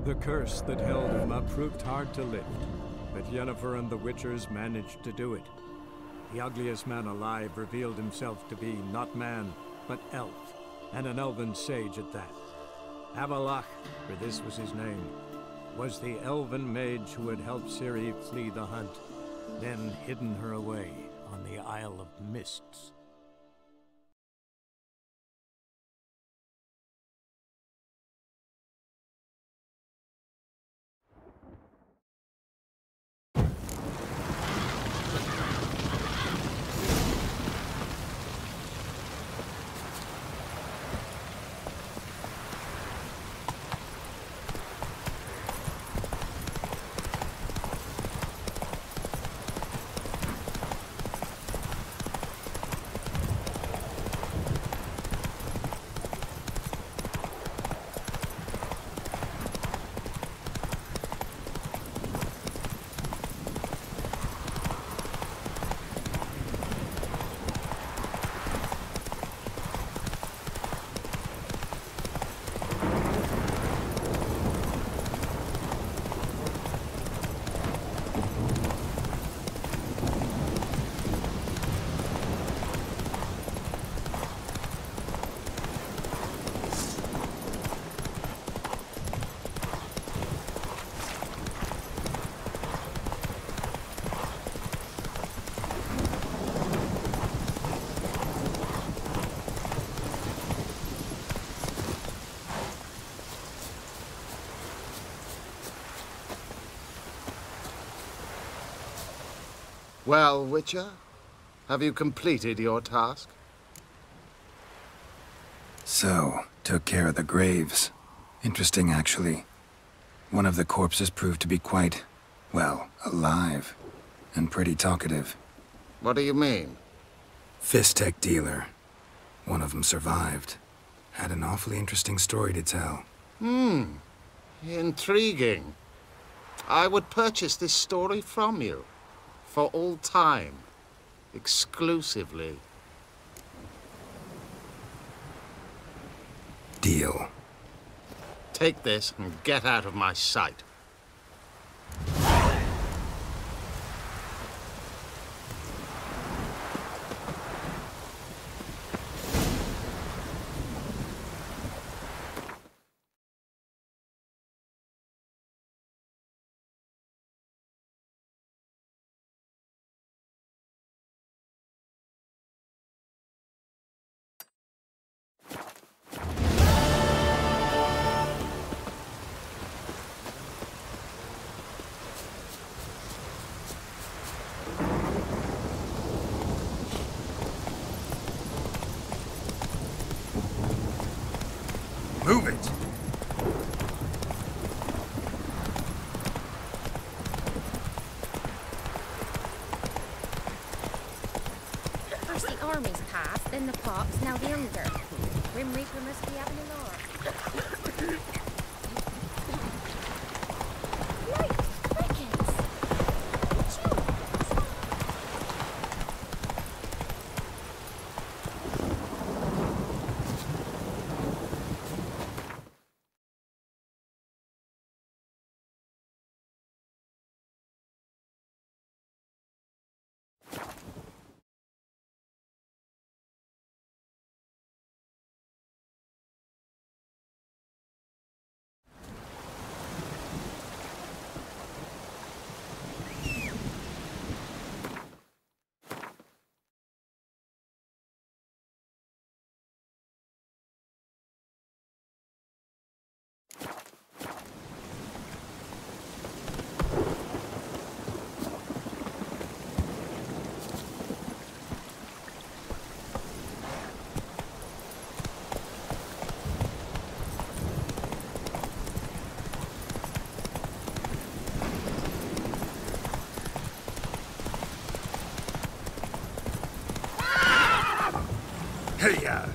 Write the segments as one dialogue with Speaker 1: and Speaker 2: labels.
Speaker 1: The curse that held him up proved hard to lift, but Yennefer and the Witchers managed to do it. The ugliest man alive revealed himself to be not man, but elf, and an elven sage at that. Avalach, for this was his name, was the elven mage who had helped Ciri flee the hunt, then hidden her away on the Isle of Mists.
Speaker 2: Well, Witcher, have you completed your task?
Speaker 3: So, took care of the graves. Interesting, actually. One of the corpses proved to be quite, well, alive. And pretty talkative.
Speaker 2: What do you mean?
Speaker 3: Fist tech dealer. One of them survived. Had an awfully interesting story to tell.
Speaker 2: Intriguing. I would purchase this story from you. For all time. Exclusively.
Speaker 3: Deal.
Speaker 2: Take this and get out of my sight.
Speaker 3: Move it!
Speaker 4: First the armies passed, then the pops, now the hunger. Grim Reaper must be having a laugh. Right, crickets!
Speaker 3: Hey-ya!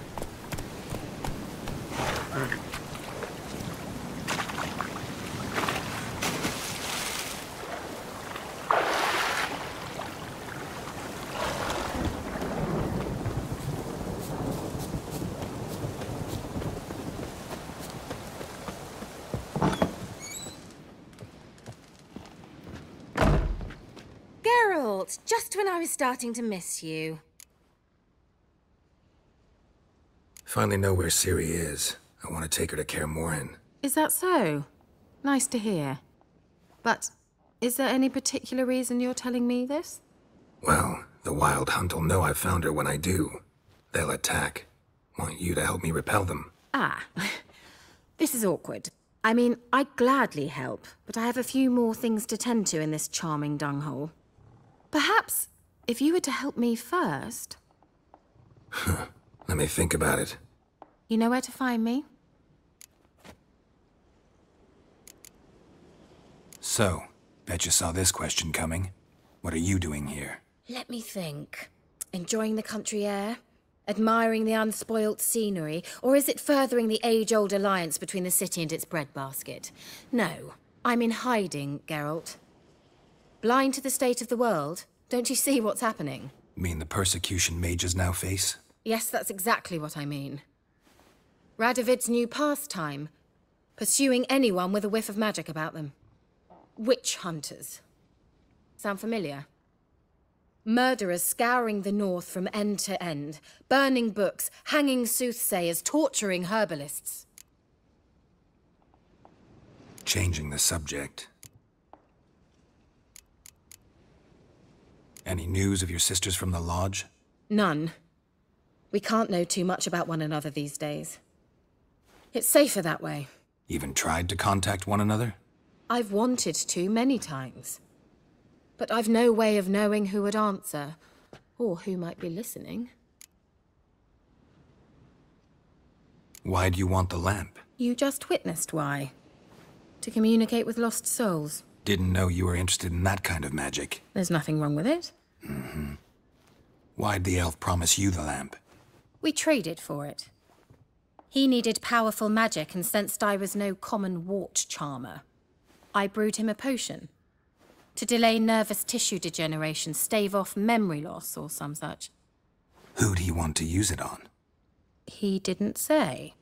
Speaker 4: Geralt, just when I was starting to miss you.
Speaker 3: Finally know where Ciri is. I want to take her to Kaer Morhen.
Speaker 5: Is that so? Nice to hear. But is there any particular reason you're telling me this?
Speaker 3: Well, the Wild Hunt will know I've found her when I do. They'll attack. Want you to help me repel them.
Speaker 5: Ah, this is awkward. I mean, I'd gladly help, but I have a few more things to tend to in this charming dunghole. Perhaps, if you were to help me first...
Speaker 3: Let me think about it.
Speaker 5: You know where to find me?
Speaker 3: So, bet you saw this question coming. What are you doing here?
Speaker 4: Let me think. Enjoying the country air? Admiring the unspoilt scenery? Or is it furthering the age-old alliance between the city and its breadbasket? No, I'm in hiding, Geralt. Blind to the state of the world? Don't you see what's happening?
Speaker 3: Mean the persecution mages now face?
Speaker 4: Yes, that's exactly what I mean. Radovid's new pastime. Pursuing anyone with a whiff of magic about them. Witch hunters. Sound familiar? Murderers scouring the north from end to end, burning books, hanging soothsayers, torturing herbalists.
Speaker 3: Changing the subject. Any news of your sisters from the lodge?
Speaker 4: None. We can't know too much about one another these days. It's safer that way.
Speaker 3: Even tried to contact one another?
Speaker 4: I've wanted to many times. But I've no way of knowing who would answer, or who might be listening.
Speaker 3: Why do you want the lamp?
Speaker 4: You just witnessed why. To communicate with lost souls.
Speaker 3: Didn't know you were interested in that kind of magic.
Speaker 4: There's nothing wrong with it.
Speaker 3: Why'd the elf promise you the lamp?
Speaker 4: We traded for it. He needed powerful magic and sensed I was no common wart charmer. I brewed him a potion. To delay nervous tissue degeneration, stave off memory loss or some such.
Speaker 3: Who'd he want to use it on?
Speaker 4: He didn't say.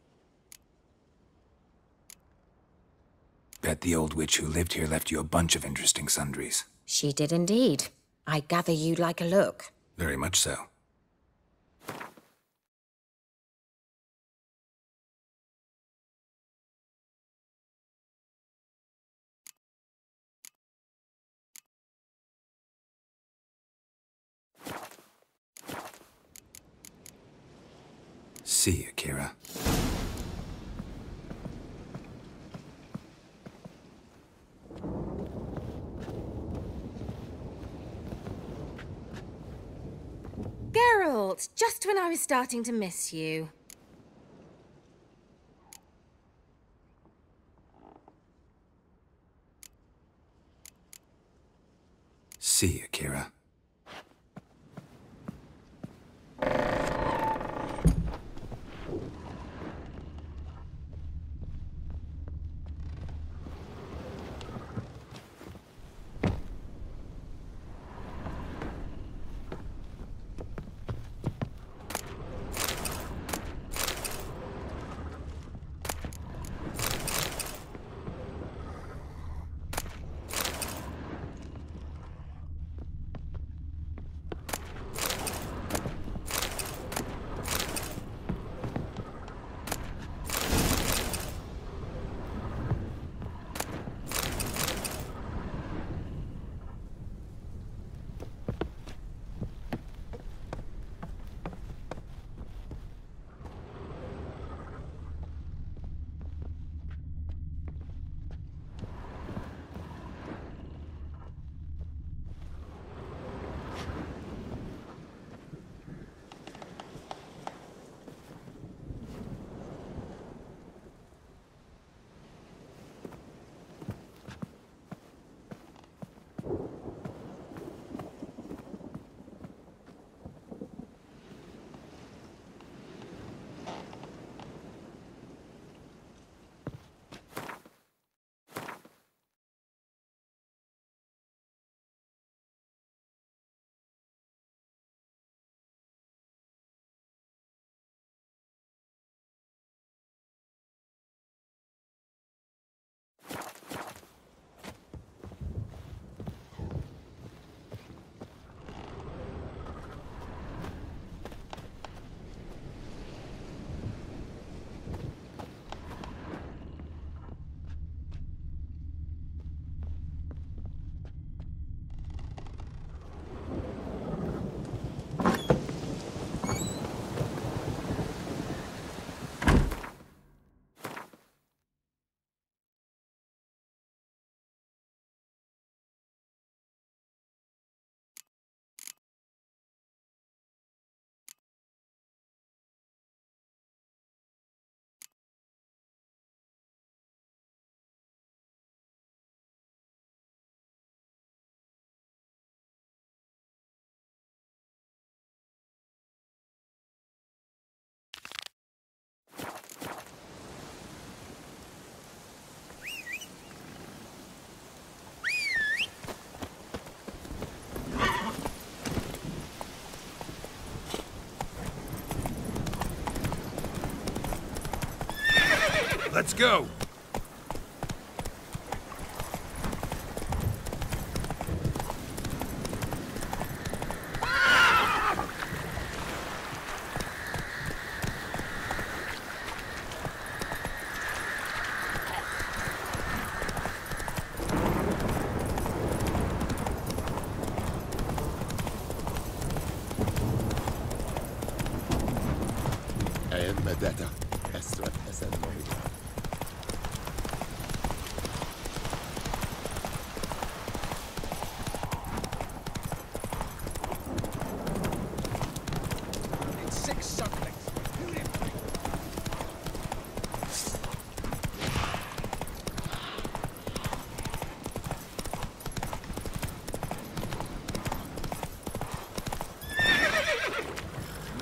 Speaker 3: Bet the old witch who lived here left you a bunch of interesting sundries.
Speaker 4: She did indeed. I gather you'd like a look.
Speaker 3: Very much so. See you, Kira.
Speaker 4: Geralt, just when I was starting to miss you.
Speaker 3: See you, Kira. Let's go!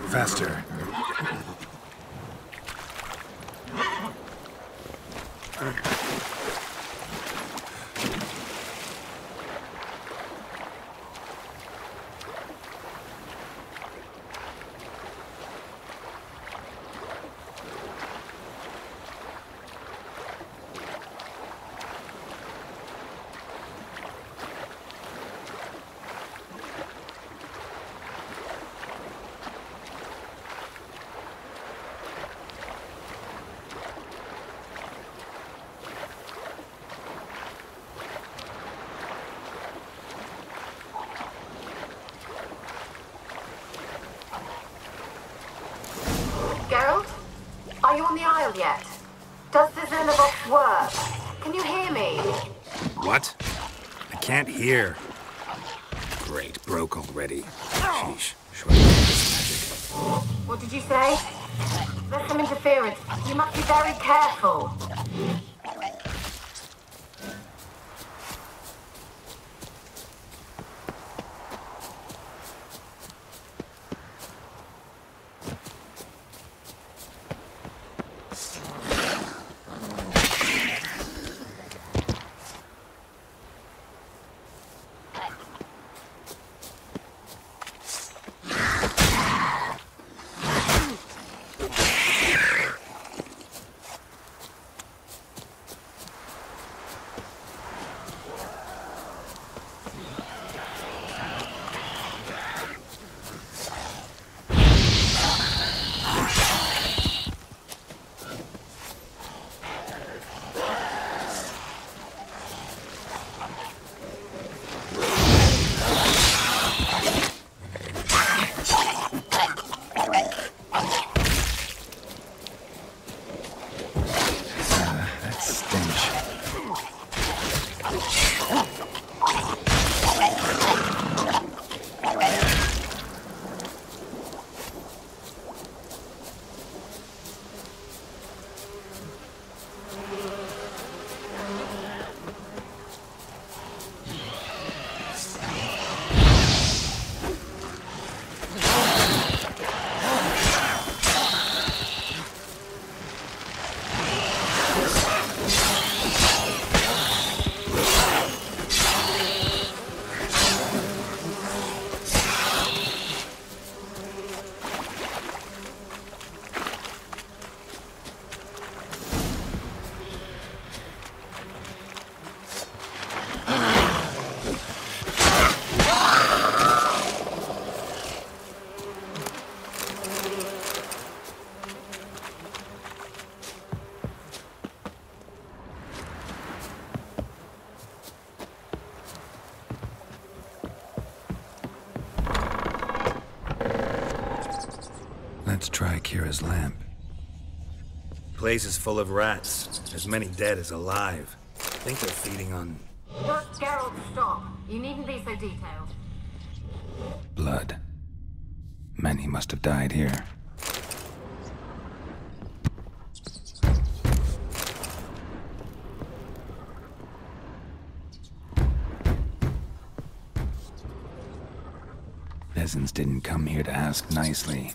Speaker 3: Faster.
Speaker 5: Geralt? Are you on the Isle yet? Does the Xenobox work? Can you hear me?
Speaker 3: What? I can't hear. Great, broke already. Sheesh. Short this magic.
Speaker 5: What did you say? There's some interference. You must be very careful.
Speaker 3: Let's try Kira's lamp. Place is full of rats. As many dead as alive. I think they're feeding on...
Speaker 5: Geralt, stop. You needn't be so detailed.
Speaker 3: blood. Many must have died here. Peasants didn't come here to ask nicely.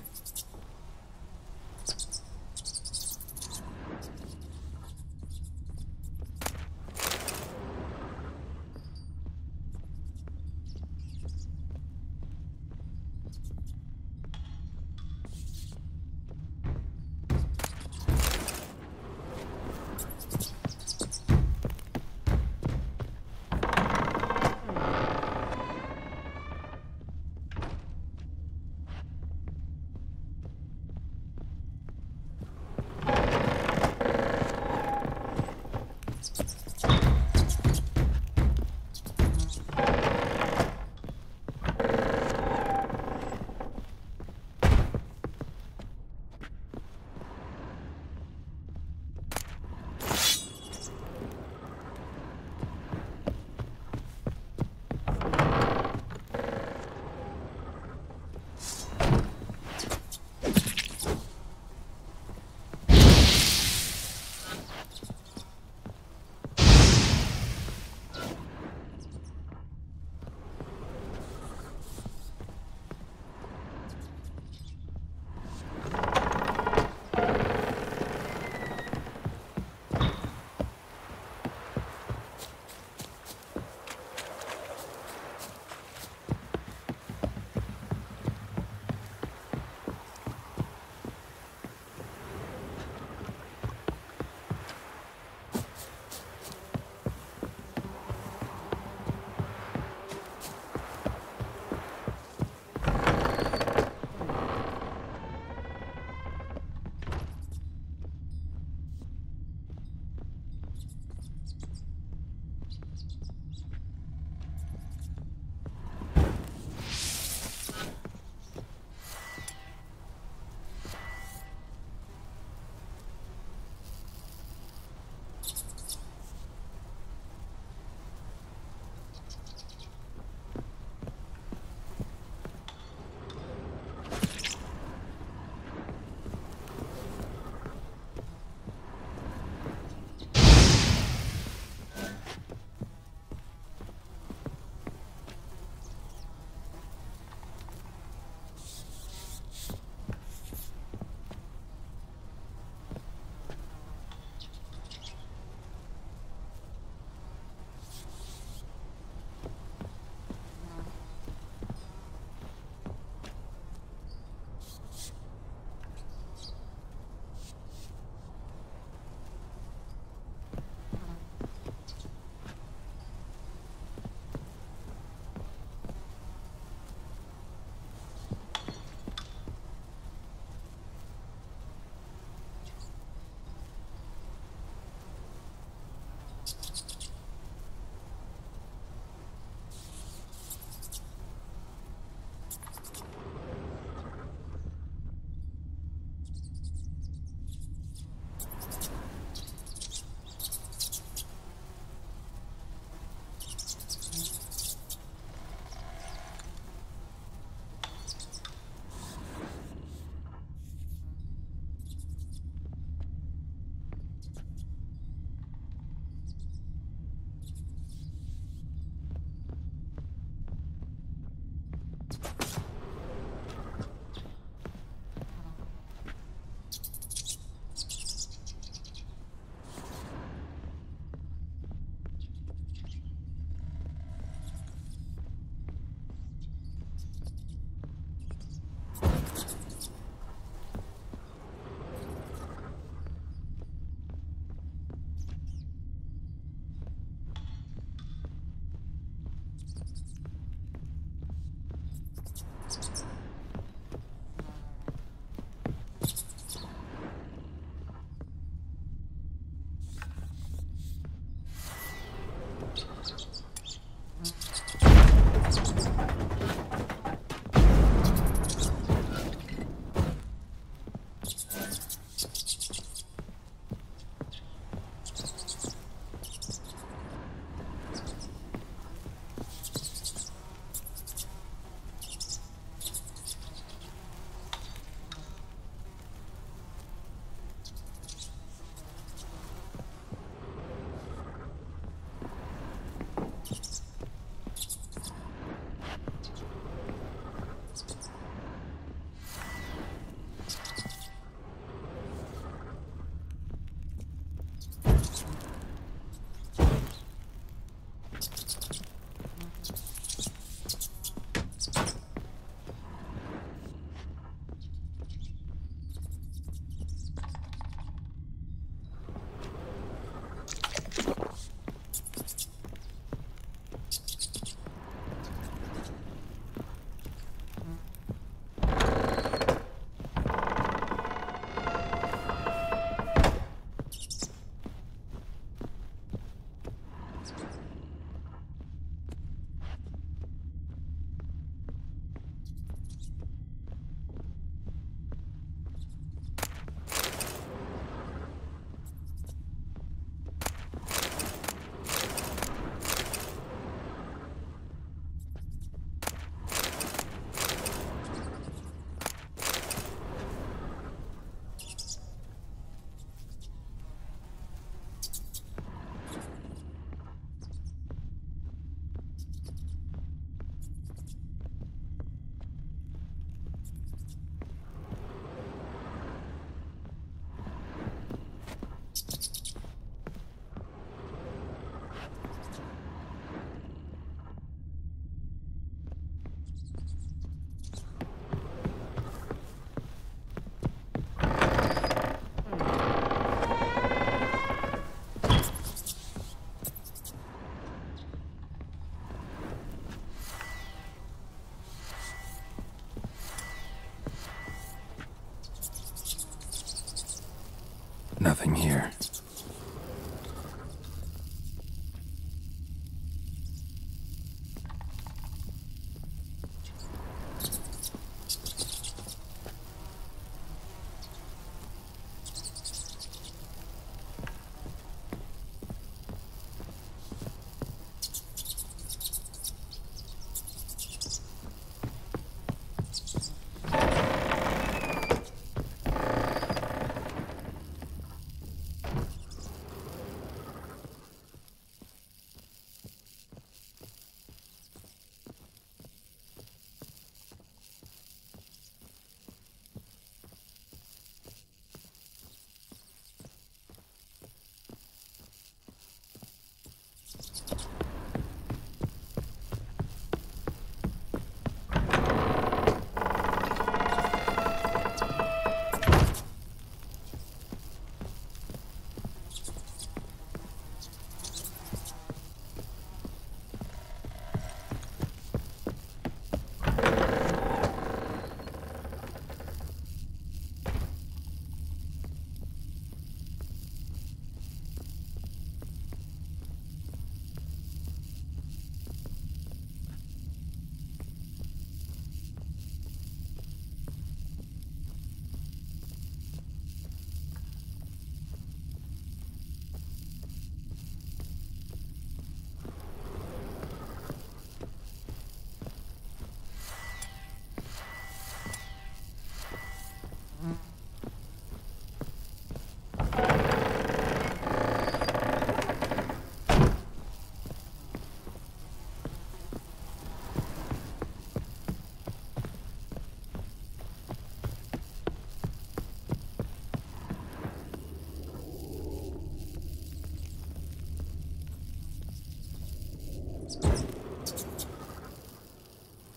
Speaker 3: Nothing here.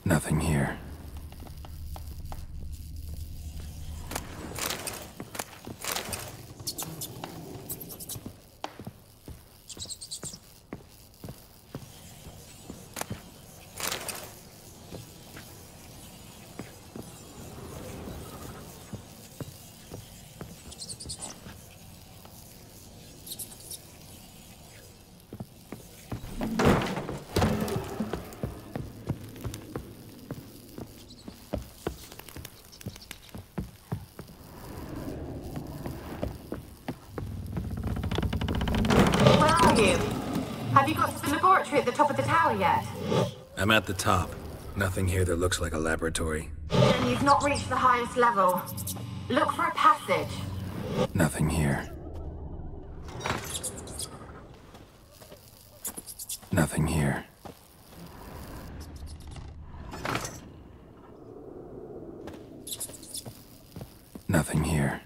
Speaker 3: Nothing here.
Speaker 5: Have you got to the laboratory at the top of the tower yet?
Speaker 3: I'm at the top. Nothing here that looks like a laboratory.
Speaker 5: Then you've not reached the highest level. Look for a passage.
Speaker 3: Nothing here. Nothing here. Nothing here.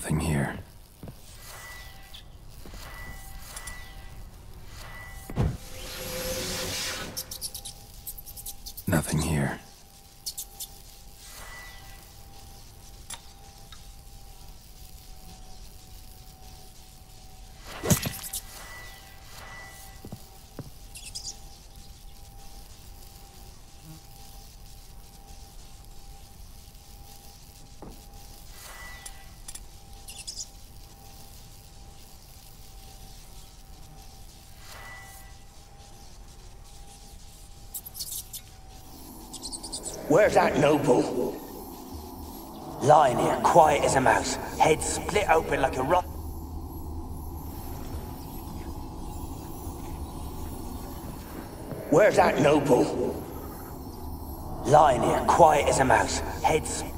Speaker 3: Nothing here. Nothing here.
Speaker 6: Where's that noble? Lying here, quiet as a mouse, head split open like a rock. Where's that noble? Lying here, quiet as a mouse, head split.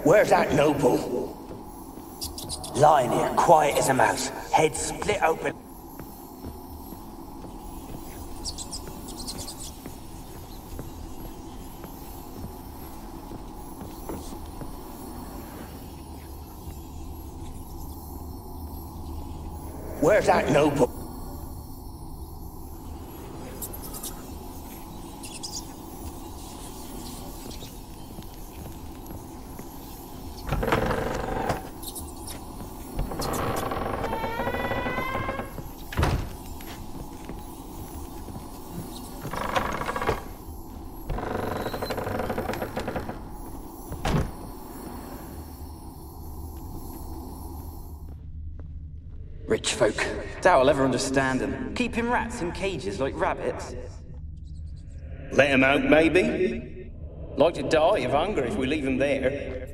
Speaker 6: Where's that noble? Lying here, quiet as a mouse, head split open. Where's that noble?
Speaker 7: Rich folk. Doubt I'll ever understand them. Keeping rats in cages like rabbits.
Speaker 8: Let them out, maybe? Like to die of hunger if we leave them there.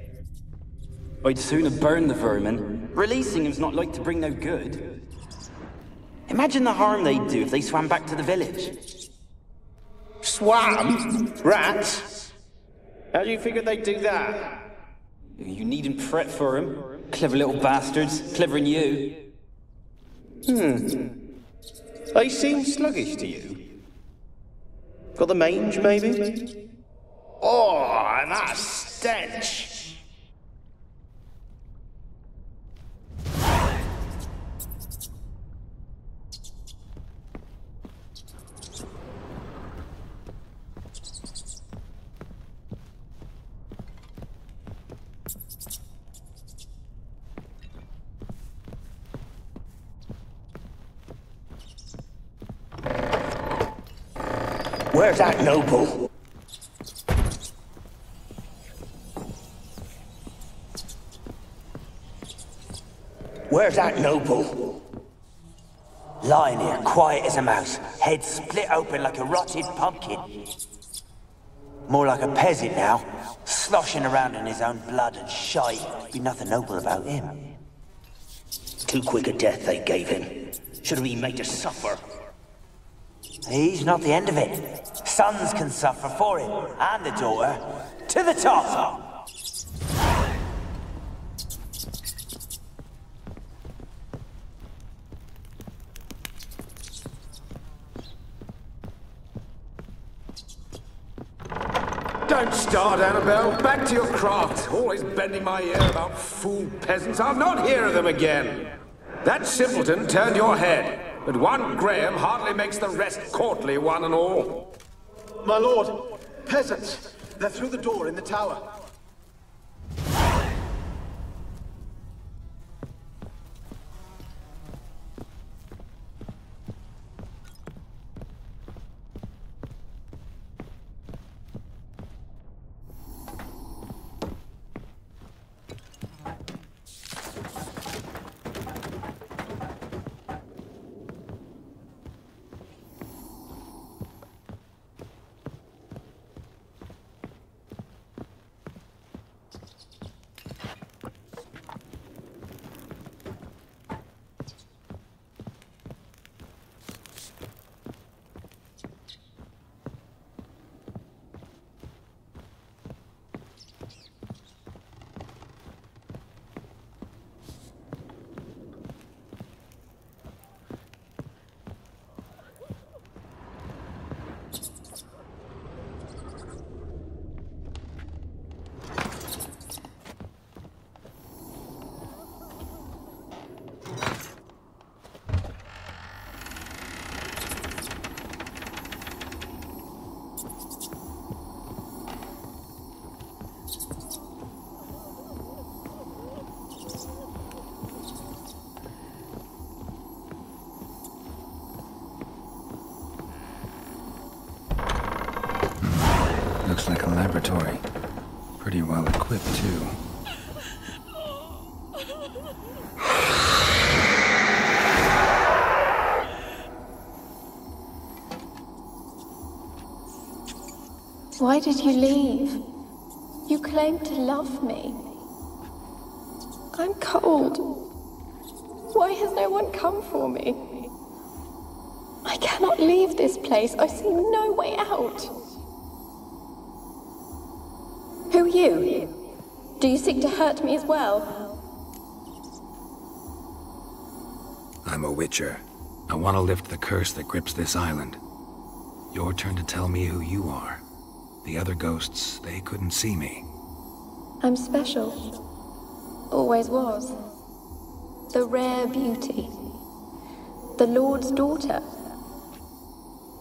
Speaker 7: I'd sooner burn the vermin. Releasing them's not like to bring no good. Imagine the harm they'd do if they swam back to the village.
Speaker 8: Swam? Rats? How do you figure they'd do that?
Speaker 7: You needn't fret for them. Clever little bastards. Clever than you.
Speaker 8: They seem sluggish to you. Got the mange, maybe? Oh, and that stench!
Speaker 6: Where's that noble? Where's that noble? Lying here, quiet as a mouse, head split open like a rotted pumpkin. More like a peasant now, sloshing around in his own blood and shite. Be nothing noble about him.
Speaker 8: Too quick a death they gave him. Should have been made to suffer.
Speaker 6: He's not the end of it. Sons can suffer for him, and the daughter. To the top!
Speaker 9: Don't start, Annabelle. Back to your craft. Always bending my ear about fool peasants. I'll not hear of them again. That simpleton turned your head, but one Graham hardly makes the rest courtly, one and all.
Speaker 10: My lord, peasants. They're through the door in the tower.
Speaker 3: laboratory. Pretty well equipped, too.
Speaker 11: Why did you leave? You claimed to love me. I'm cold. Why has no one come for me? I cannot leave this place. I see no way out. Who are you? Do you seek to hurt me as well?
Speaker 3: I'm a witcher. I want to lift the curse that grips this island. Your turn to tell me who you are. The other ghosts, they couldn't see me.
Speaker 11: I'm special. Always was. The rare beauty. The Lord's daughter.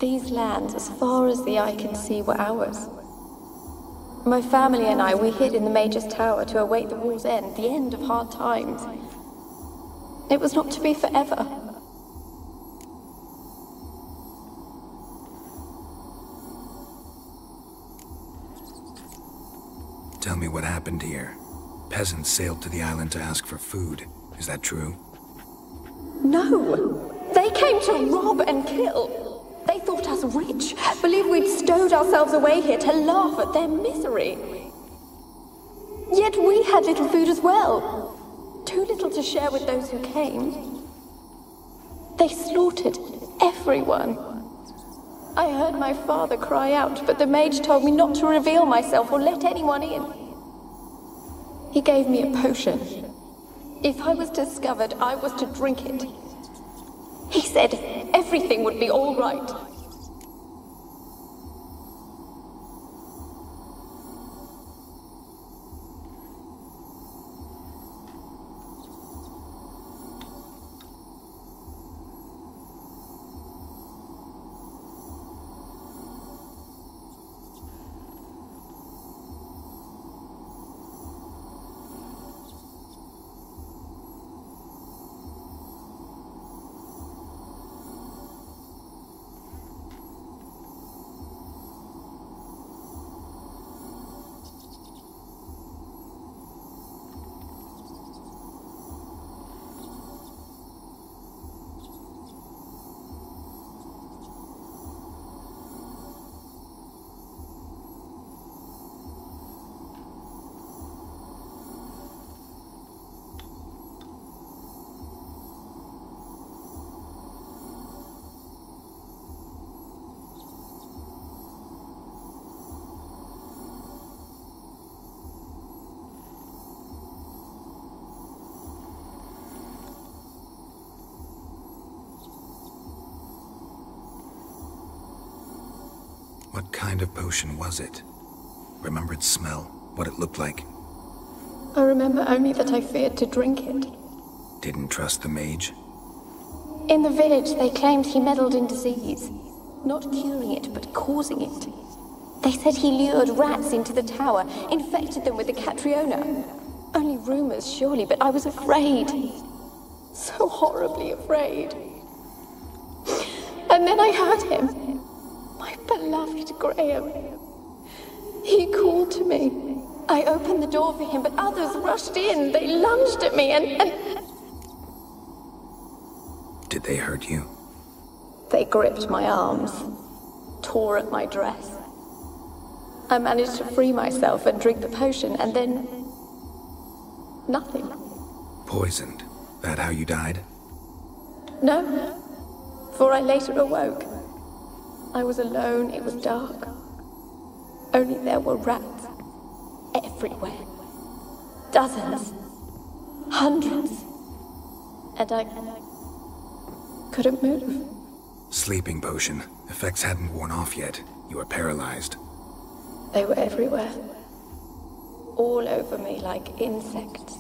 Speaker 11: These lands, as far as the eye can see, were ours. My family and I, we hid in the Mage's Tower to await the war's end, the end of hard times. It was not to be forever.
Speaker 3: Tell me what happened here. Peasants sailed to the island to ask for food. Is that true?
Speaker 11: No! They came to rob and kill. They thought us rich, believed we'd stowed ourselves away here to laugh at their misery. Yet we had little food as well. Too little to share with those who came. They slaughtered everyone. I heard my father cry out, but the mage told me not to reveal myself or let anyone in. He gave me a potion. If I was discovered, I was to drink it. He said everything would be all right.
Speaker 3: What kind of potion was it? Remember its smell? What it looked like?
Speaker 11: I remember only that I feared to drink it.
Speaker 3: Didn't trust the mage?
Speaker 11: In the village, they claimed he meddled in disease. Not curing it, but causing it. They said he lured rats into the tower, infected them with the Catriona. Only rumors, surely, but I was afraid. So horribly afraid. And then I heard him. My beloved Graham. He called to me. I opened the door for him, but others rushed in. They lunged at me and...
Speaker 3: Did they hurt you?
Speaker 11: They gripped my arms, tore at my dress. I managed to free myself and drink the potion, and then... nothing.
Speaker 3: Poisoned? That how you died?
Speaker 11: No, for I later awoke. I was alone, it was dark. Only there were rats. Everywhere. Dozens. Hundreds. And I couldn't move.
Speaker 3: Sleeping potion. Effects hadn't worn off yet. You were paralyzed.
Speaker 11: They were everywhere. All over me like insects.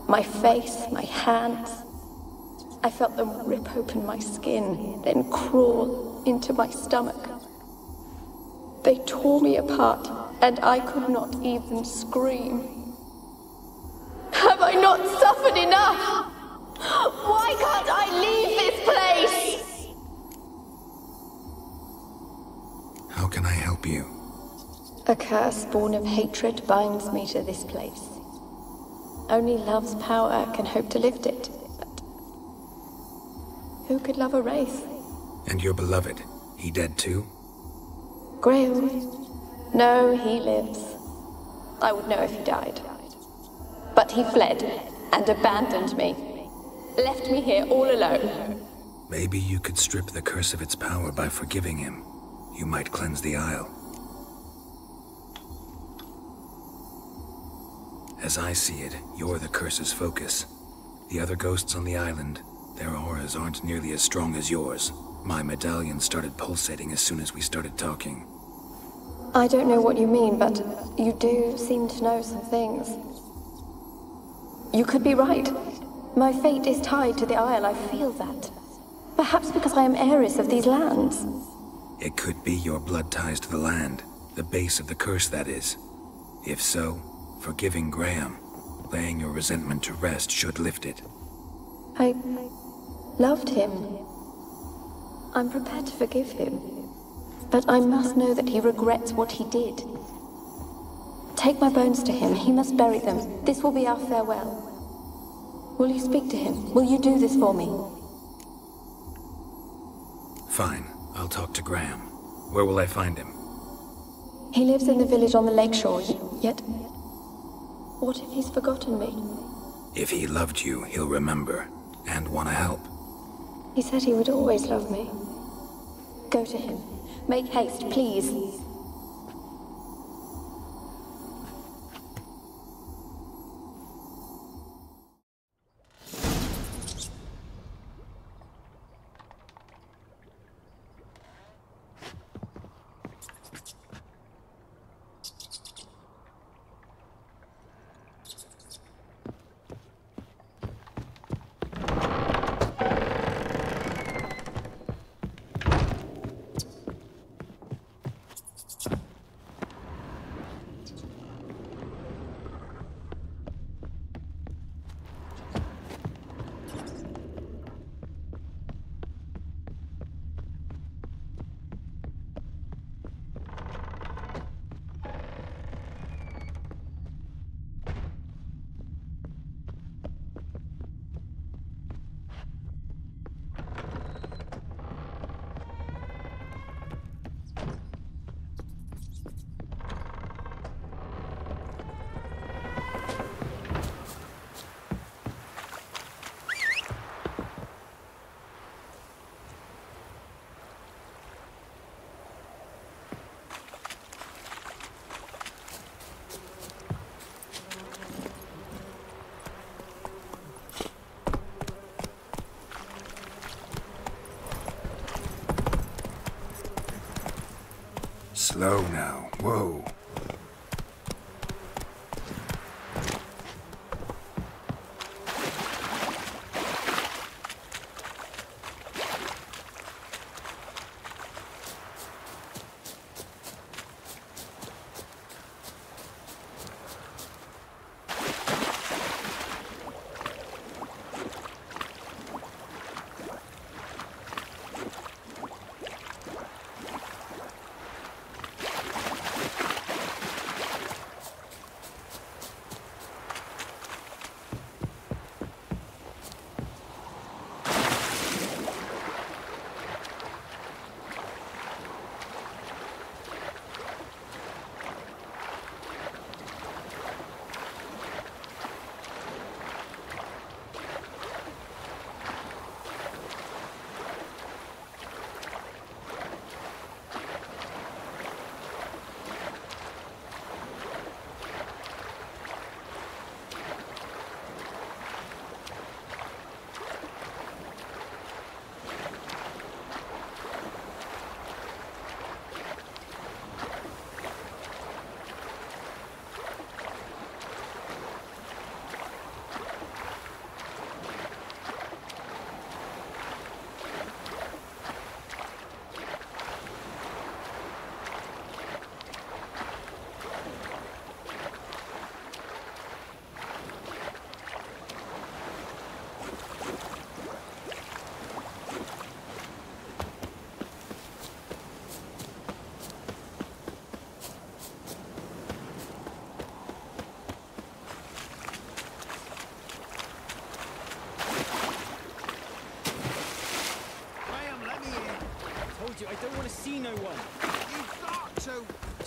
Speaker 11: My face, my hands. I felt them rip open my skin, then crawl into my stomach. They tore me apart, and I could not even scream. Have I not suffered enough? Why can't I leave this place?
Speaker 3: How can I help you?
Speaker 11: A curse born of hatred binds me to this place. Only love's power can hope to lift it. But who could love a wraith?
Speaker 3: And your beloved, he dead too?
Speaker 11: Graham? No, he lives. I would know if he died. But he fled and abandoned me. Left me here all alone.
Speaker 3: Maybe you could strip the curse of its power by forgiving him. You might cleanse the Isle. As I see it, you're the curse's focus. The other ghosts on the island, their auras aren't nearly as strong as yours. My medallion started pulsating as soon as we started talking.
Speaker 11: I don't know what you mean, but you do seem to know some things. You could be right. My fate is tied to the Isle, I feel that. Perhaps because I am heiress of these lands.
Speaker 3: It could be your blood ties to the land, the base of the curse, that is. If so, forgiving Graham, laying your resentment to rest should lift it.
Speaker 11: I loved him. I'm prepared to forgive him. But I must know that he regrets what he did. Take my bones to him. He must bury them. This will be our farewell. Will you speak to him? Will you do this for me?
Speaker 3: Fine. I'll talk to Graham. Where will I find him?
Speaker 11: He lives in the village on the lakeshore, yet... What if he's forgotten me?
Speaker 3: If he loved you, he'll remember, and want to help.
Speaker 11: He said he would always love me. Go to him. Make haste, please.
Speaker 3: Slow now. Whoa.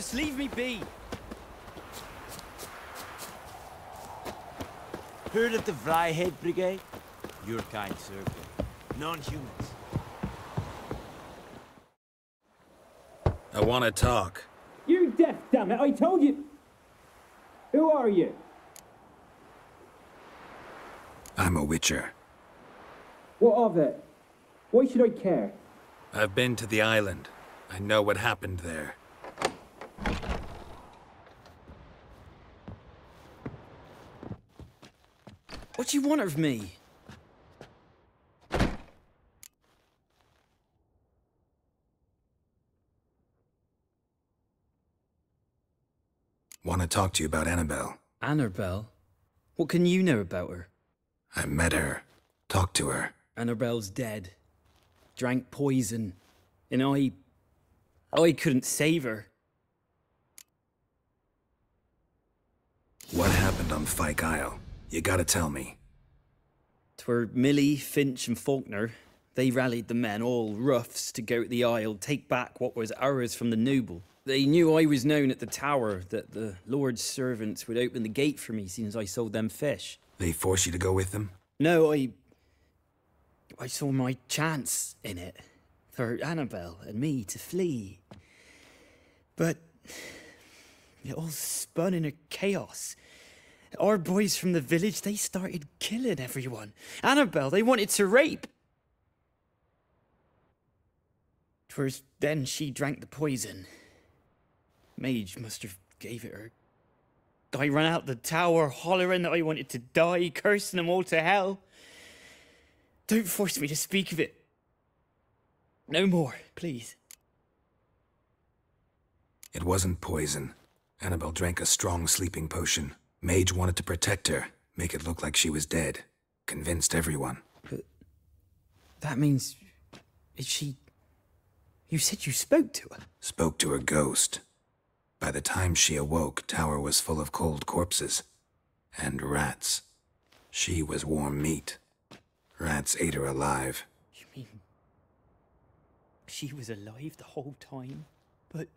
Speaker 7: Just leave me be.
Speaker 12: Heard of the Vryhead Brigade? Your kind circle. Non-humans.
Speaker 3: I want to talk.
Speaker 8: You deaf, damn it! I told you. Who are you?
Speaker 3: I'm a witcher.
Speaker 8: What of it? Why should I care?
Speaker 3: I've been to the island. I know what happened there.
Speaker 7: What do you want of me?
Speaker 3: Want to talk to you about Annabelle.
Speaker 7: Annabelle? What can you know about her?
Speaker 3: I met her. Talked to her.
Speaker 7: Annabelle's dead. Drank poison. And I couldn't save her.
Speaker 3: What happened on Fyke Isle? You gotta tell me.
Speaker 7: 'Twere Millie, Finch and Faulkner. They rallied the men, all roughs, to go to the Isle, take back what was ours from the noble. They knew I was known at the tower, that the Lord's servants would open the gate for me since I sold them fish.
Speaker 3: They forced you to go with them?
Speaker 7: No, I saw my chance in it. For Annabelle and me to flee. But it all spun in a chaos. Our boys from the village, they started killing everyone. Annabelle, they wanted to rape. 'Twas then she drank the poison. Mage must have gave it her. I ran out the tower hollering that I wanted to die, cursing them all to hell. Don't force me to speak of it. No more, please.
Speaker 3: It wasn't poison. Annabelle drank a strong sleeping potion. Mage wanted to protect her, make it look like she was dead. Convinced everyone.
Speaker 7: But that means... is she... You said you spoke to her?
Speaker 3: Spoke to her ghost. By the time she awoke, tower was full of cold corpses. And rats. She was warm meat. Rats ate her alive.
Speaker 7: You mean... she was alive the whole time? But...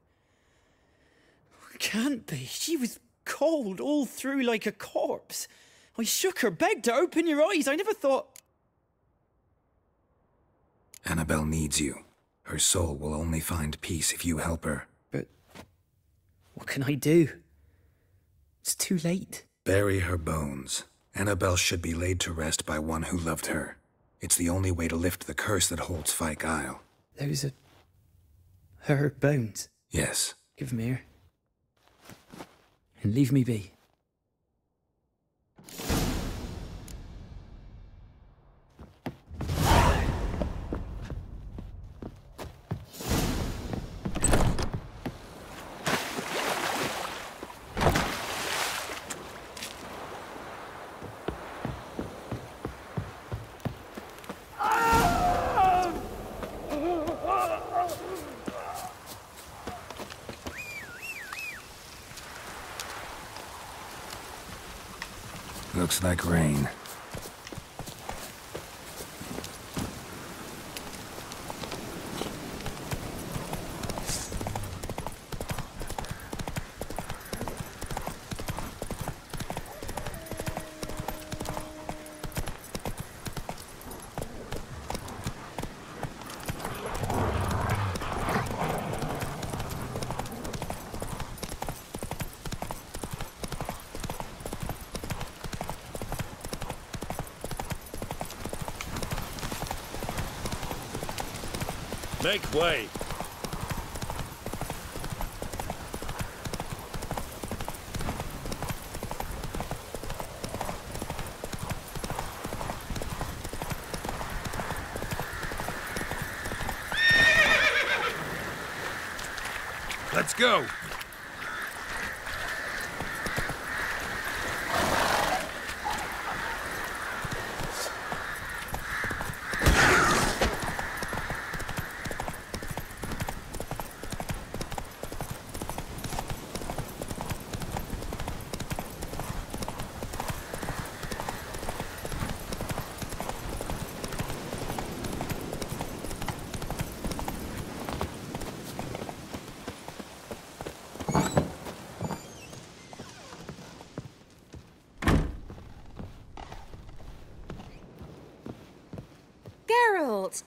Speaker 7: can't be. She was cold all through like a corpse. I shook her, begged her, open your eyes. I never thought...
Speaker 3: Annabelle needs you. Her soul will only find peace if you help her.
Speaker 7: But... what can I do? It's too late.
Speaker 3: Bury her bones. Annabelle should be laid to rest by one who loved her. It's the only way to lift the curse that holds Fyke Isle.
Speaker 7: Those are... her bones?
Speaker 3: Yes.
Speaker 7: Give them here. And leave me be.
Speaker 3: Looks like rain.
Speaker 13: Make way! Let's go!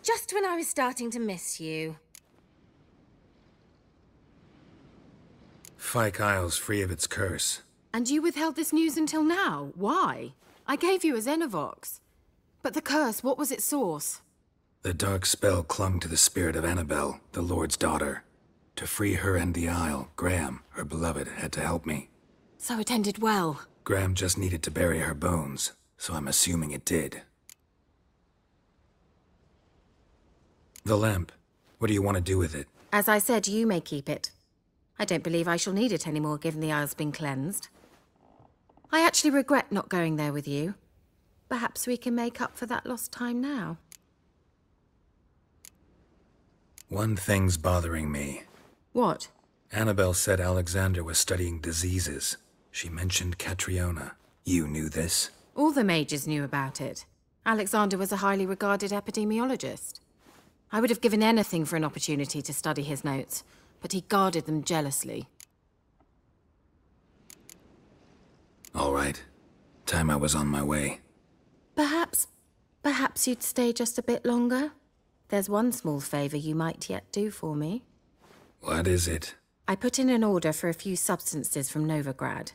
Speaker 5: just when I was starting to miss you.
Speaker 3: Fyke Isle's free of its curse.
Speaker 5: And you withheld this news until now? Why? I gave you a Xenovox. But the curse, what was its source?
Speaker 3: The dark spell clung to the spirit of Annabelle, the Lord's daughter. To free her and the Isle, Graham, her beloved, had to help me.
Speaker 5: So it ended well.
Speaker 3: Graham just needed to bury her bones, so I'm assuming it did. The lamp. What do you want to do with it?
Speaker 5: As I said, you may keep it. I don't believe I shall need it anymore, given the Isle's been cleansed. I actually regret not going there with you. Perhaps we can make up for that lost time now.
Speaker 3: One thing's bothering me.
Speaker 5: What?
Speaker 3: Annabelle said Alexander was studying diseases. She mentioned Catriona. You knew this?
Speaker 5: All the mages knew about it. Alexander was a highly regarded epidemiologist. I would have given anything for an opportunity to study his notes, but he guarded them jealously.
Speaker 3: All right. Time I was on my way.
Speaker 5: Perhaps you'd stay just a bit longer? There's one small favor you might yet do for me.
Speaker 3: What is it?
Speaker 5: I put in an order for a few substances from Novigrad.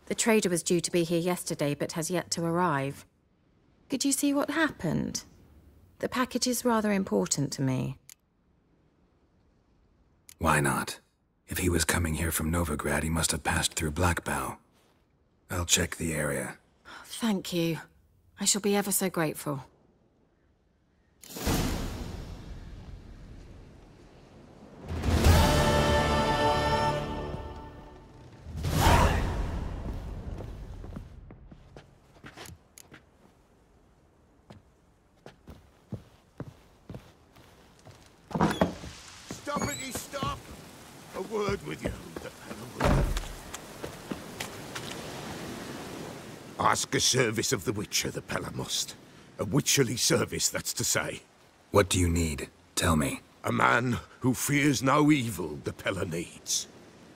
Speaker 5: The trader was due to be here yesterday, but has yet to arrive. Could you see what happened? The package is rather important to me.
Speaker 3: Why not? If he was coming here from Novigrad, he must have passed through Blackbow. I'll check the area.
Speaker 5: Thank you. I shall be ever so grateful.
Speaker 9: Stop! A word with you, the fellow. Ask a service of the Witcher, the Pella must. A witcherly service, that's to say.
Speaker 3: What do you need? Tell me.
Speaker 9: A man who fears no evil the Pella needs.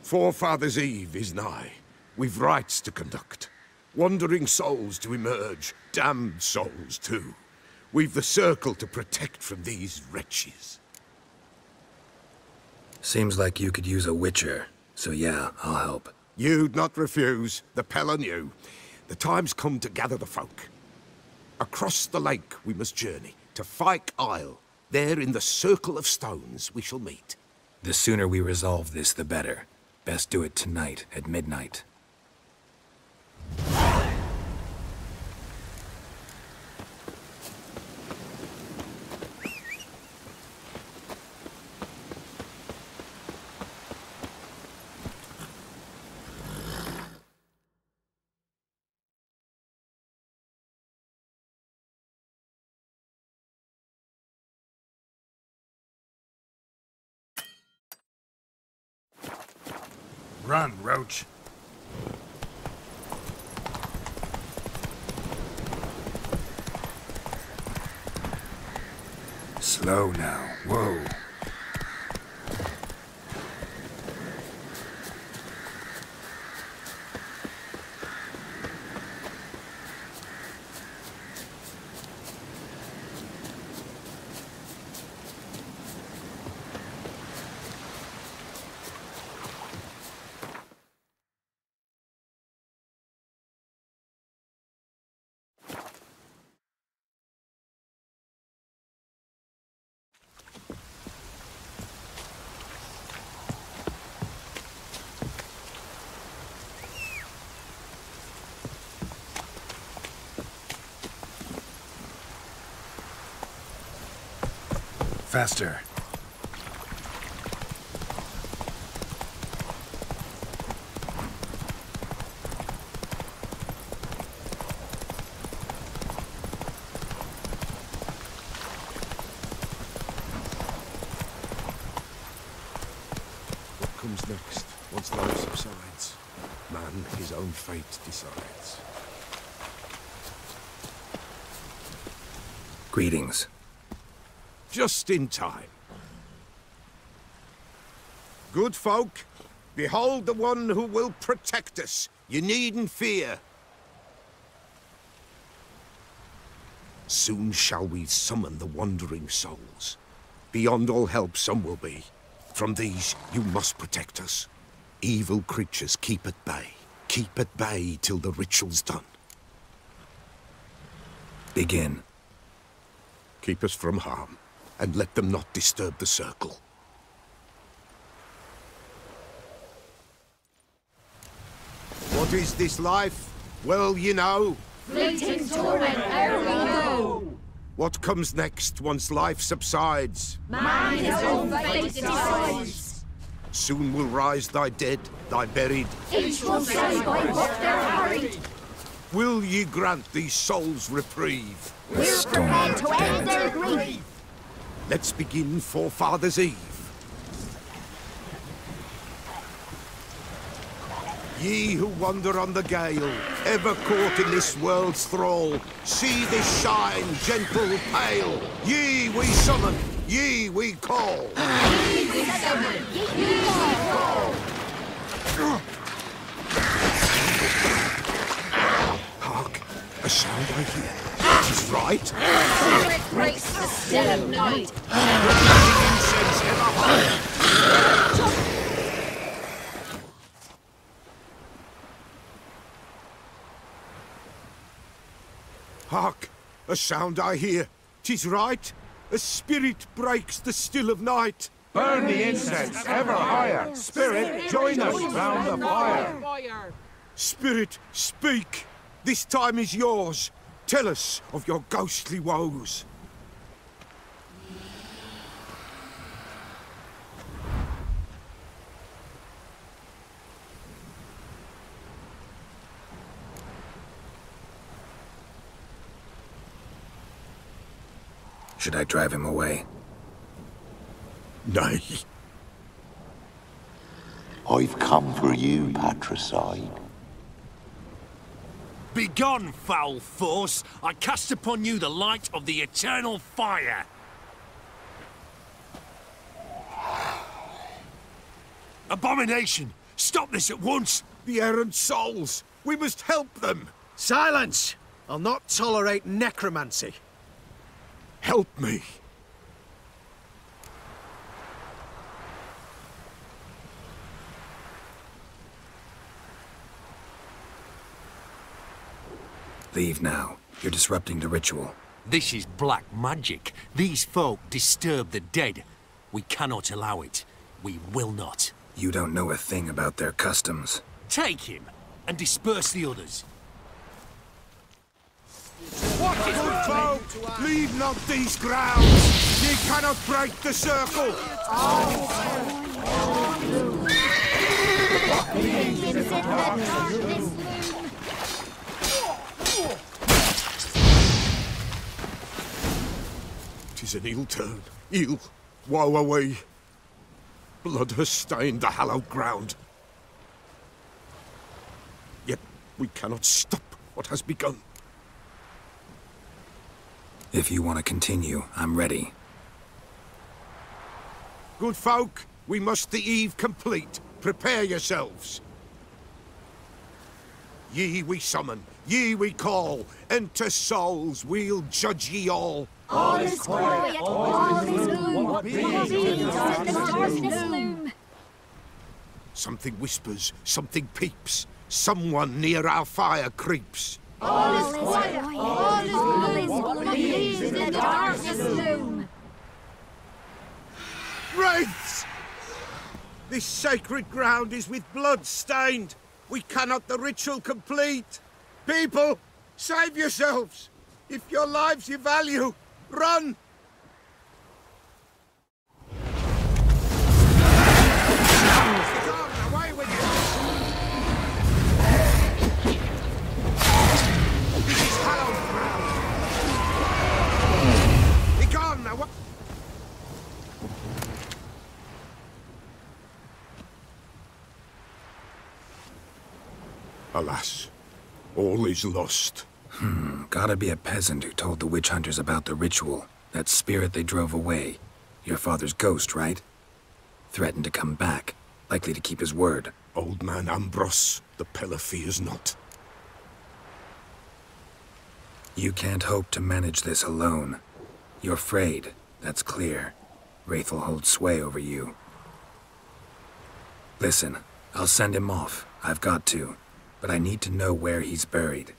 Speaker 9: Forefathers' Eve is nigh. We've rites to conduct. Wandering souls to emerge, damned souls too. We've the circle to protect from these wretches.
Speaker 3: Seems like you could use a witcher, so yeah, I'll help.
Speaker 9: You'd not refuse, the Pella knew. The time's come to gather the folk. Across the lake we must journey, to Fyke Isle. There in the circle of stones we shall meet.
Speaker 3: The sooner we resolve this, the better. Best do it tonight, at midnight.
Speaker 13: Run, Roach.
Speaker 3: Slow now. Whoa. Faster.
Speaker 9: What comes next, once life subsides? Man, his own fate decides.
Speaker 3: Greetings.
Speaker 9: Just in time. Good folk, behold the one who will protect us. You needn't fear. Soon shall we summon the wandering souls. Beyond all help some will be. From these you must protect us. Evil creatures keep at bay. Keep at bay till the ritual's done.
Speaker 3: Begin.
Speaker 9: Keep us from harm, and let them not disturb the circle. What is this life? Well, you know.
Speaker 14: Fleeting torment, ere we go.
Speaker 9: What comes next once life subsides?
Speaker 14: Man his own fate decides.
Speaker 9: Soon will rise thy dead, thy buried.
Speaker 14: Each will say by what they're harried.
Speaker 9: Will ye grant these souls reprieve?
Speaker 14: We're prepared to end their grief.
Speaker 9: Let's begin Forefathers' Eve. Ye who wander on the gale, ever caught in this world's thrall, see this shine, gentle, pale. Ye we summon, ye we call.
Speaker 14: Ye we summon, ye we call.
Speaker 9: Hark, a sound I hear. It is right.
Speaker 14: Spirit breaks the still of night.
Speaker 9: Burning incense ever higher. Hark! A sound I hear. 'Tis right. A spirit breaks the still of night.
Speaker 10: Burn the incense ever higher. Spirit, join us round the fire.
Speaker 9: Spirit, speak. This time is yours. Tell us of your ghostly woes.
Speaker 3: Should I drive him away?
Speaker 9: Nay.
Speaker 15: I've come for you, patricide.
Speaker 13: Begone, foul force! I cast upon you the light of the eternal fire! Abomination! Stop this at once!
Speaker 9: The errant souls! We must help them!
Speaker 16: Silence! I'll not tolerate necromancy.
Speaker 9: Help me!
Speaker 3: Leave now. You're disrupting the ritual.
Speaker 13: This is black magic. These folk disturb the dead. We cannot allow it. We will not.
Speaker 3: You don't know a thing about their customs.
Speaker 13: Take him, and disperse the others.
Speaker 9: What good folk? Leave not these grounds! Ye cannot break the circle! Tis an ill turn. Ill. Woe away. Blood has stained the hallowed ground. Yet we cannot stop what has begun.
Speaker 3: If you want to continue, I'm ready.
Speaker 9: Good folk, we must the eve complete. Prepare yourselves. Ye we summon, ye we call. Enter souls, we'll judge ye all.
Speaker 14: All is quiet, all is gloom. What beings in the darkness loom?
Speaker 9: Something whispers, something peeps. Someone near our fire creeps.
Speaker 14: All is quiet, all is gloom. What beings in the darkness loom?
Speaker 9: Wraiths! This sacred ground is with blood stained. We cannot the ritual complete. People, save yourselves. If your lives you value, run! Away with you! This is hallowed ground. Begone, away! Alas, all is lost.
Speaker 3: Gotta be a peasant who told the witch hunters about the ritual. That spirit they drove away. Your father's ghost, right? Threatened to come back. Likely to keep his word.
Speaker 9: Old man Ambros, the Pella fears not.
Speaker 3: You can't hope to manage this alone. You're frayed, that's clear. Wraith will hold sway over you. Listen, I'll send him off. I've got to. But I need to know where he's buried.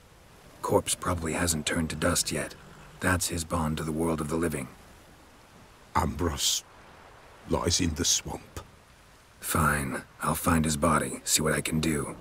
Speaker 3: Corpse probably hasn't turned to dust yet. That's his bond to the world of the living.
Speaker 10: Ambrose lies in the swamp.
Speaker 3: Fine. I'll find his body, see what I can do.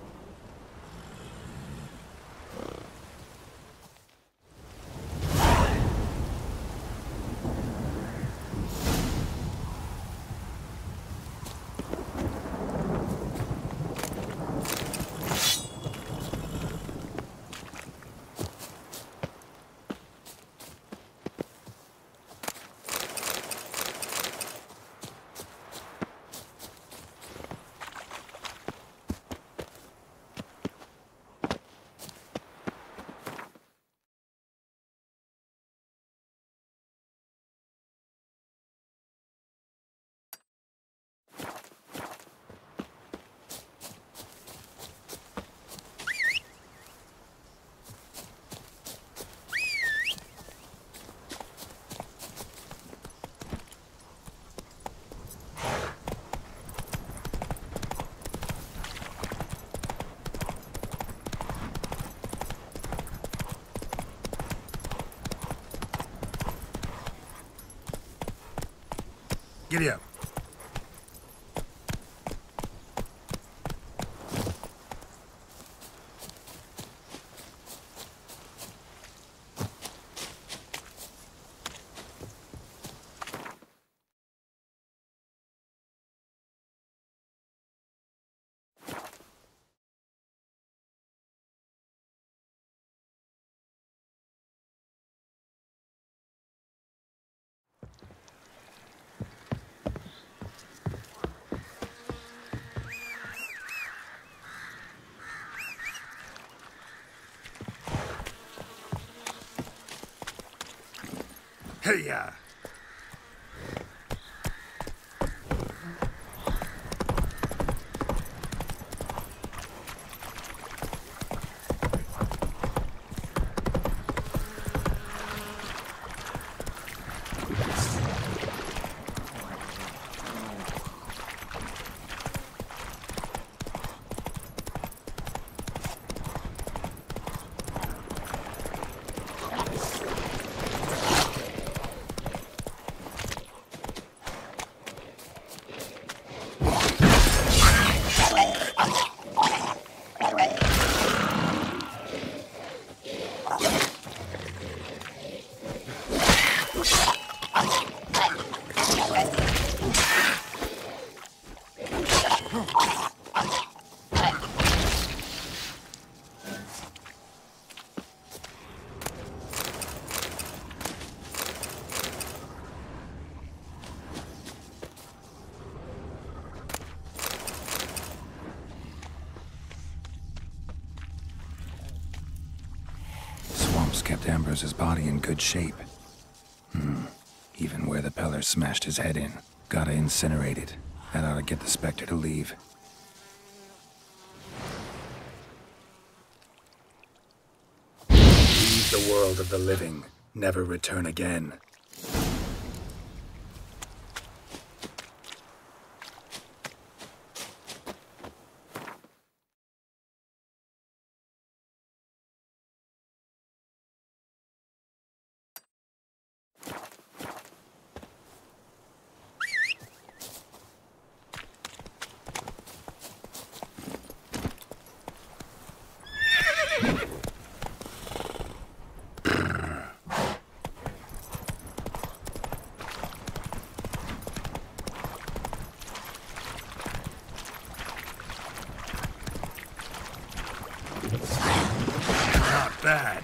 Speaker 10: Giddy up. Hey-ya!
Speaker 3: Kept Ambrose's body in good shape. Even where the Peller smashed his head in. Gotta incinerate it. That ought to get the Spectre to leave. Leave the world of the living. Never return again.
Speaker 10: Bad.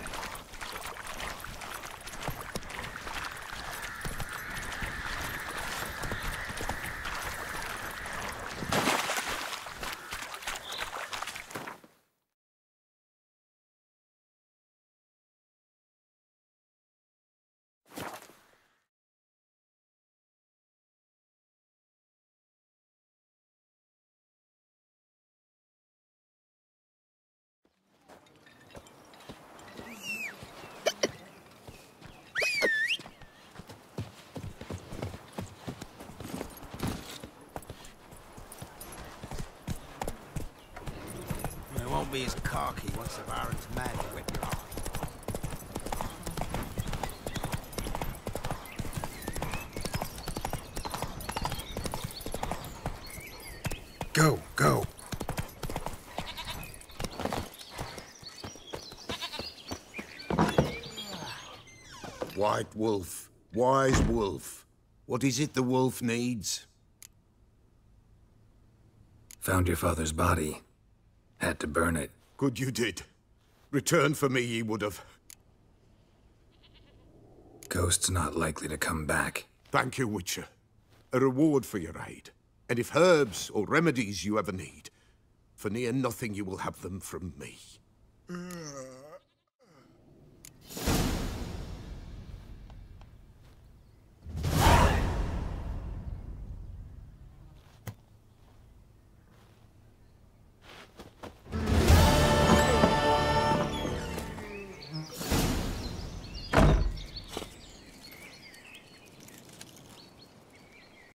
Speaker 10: Don't be as cocky once the Baron's mad to whip your eye.
Speaker 3: Go, go.
Speaker 10: White wolf, wise wolf. What is it the wolf needs?
Speaker 3: Found your father's body. Had to burn it.
Speaker 10: Good you did. Return for me ye would have.
Speaker 3: Ghost's not likely to come back.
Speaker 10: Thank you, Witcher. A reward for your aid. And if herbs or remedies you ever need, for near nothing you will have them from me.